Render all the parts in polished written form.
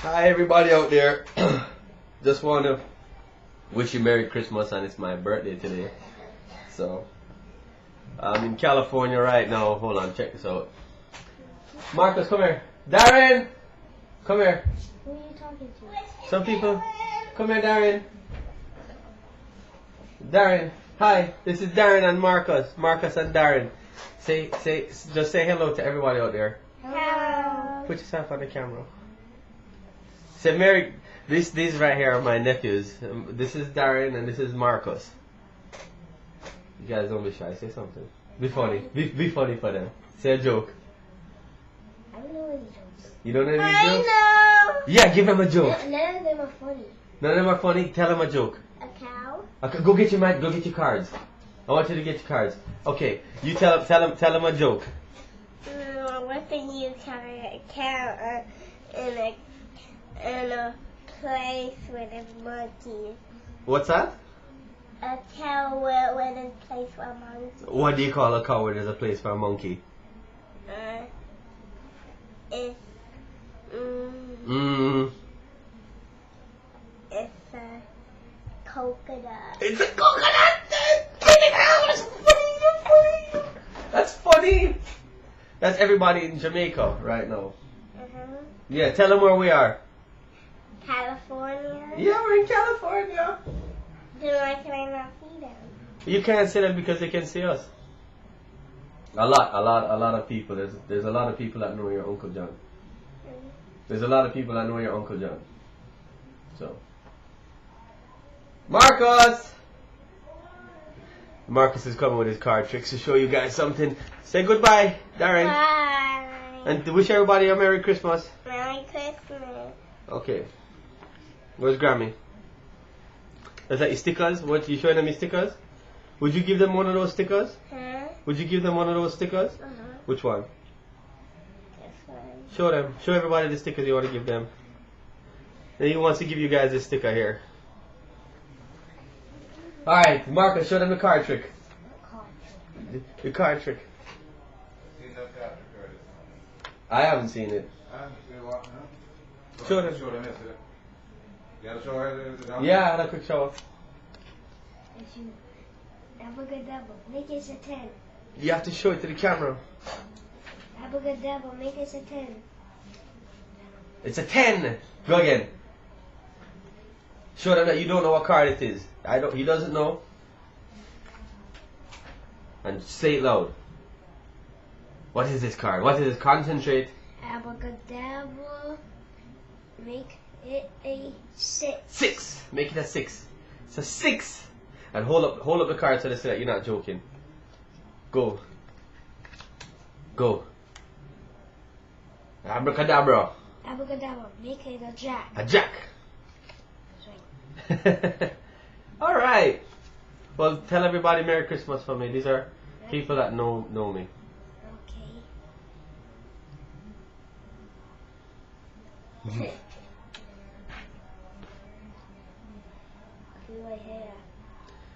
Hi everybody out there. Just want to wish you Merry Christmas, and it's my birthday today. So I'm in California right now. Hold on, check this out. Marcus, come here. Darren, come here. Who are you talking to? Some people. Come here, Darren. Darren, hi. This is Darren and Marcus. Marcus and Darren. Just say hello to everybody out there. Hello. Put yourself on the camera. Say Merry. These right here are my nephews. This is Darren and this is Marcus. You guys don't be shy. Say something. Be funny. Be funny for them. Say a joke. I don't know any jokes. You don't know any I jokes? know. Yeah, give them a joke. None of them are funny. None of them are funny. Tell them a joke. A cow. Okay, go get your cards. I want you to get your cards. Okay, you tell them a joke. What can you carry a cow in a place with a monkey? What's that? A cow with a place for a monkey. What do you call a cow where there's a place for a monkey? It's It's a coconut. It's a coconut! That's funny! That's everybody in Jamaica right now. Yeah, tell them where we are. California. Yeah, we're in California. Then why can I not see them? You can't see them because they can see us. A lot of people. There's a lot of people that know your Uncle John. There's a lot of people that know your Uncle John. So, Marcus is coming with his card tricks to show you guys something. Say goodbye, Darren. Bye. And to wish everybody a Merry Christmas. Merry Christmas. Okay. Where's Grammy? Is that your stickers? What, you showing them your stickers? Would you give them one of those stickers? Huh? Would you give them one of those stickers? Which one? This one. Show them. Show everybody the stickers you want to give them. And he wants to give you guys this sticker here. Alright, Marcus, show them the card trick. The card trick. I haven't seen it. Show them. Yeah, I had a quick show off. If you abracadabra, make it a 10. You have to show it to the camera. Abracadabra, make it a 10. It's a 10. Go again. Show them that you don't know what card it is. He doesn't know. And say it loud. What is this card? What is this? Concentrate. Abracadabra, make it a 6. 6. Make it a 6. It's a 6. And hold up the card so they say that you're not joking. Go. Go. Abracadabra. Abracadabra, make it a jack. A jack. Alright. Well, tell everybody Merry Christmas for me. These are people that know me. Okay. Feel my hair.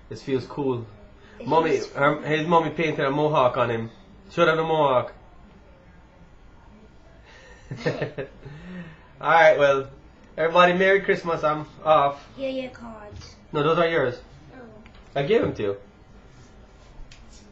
This feels cool. His mommy painted a mohawk on him. Show them the mohawk. Alright, well, everybody Merry Christmas. I'm off. Here are your cards. No, those are yours. Oh. I gave them to you.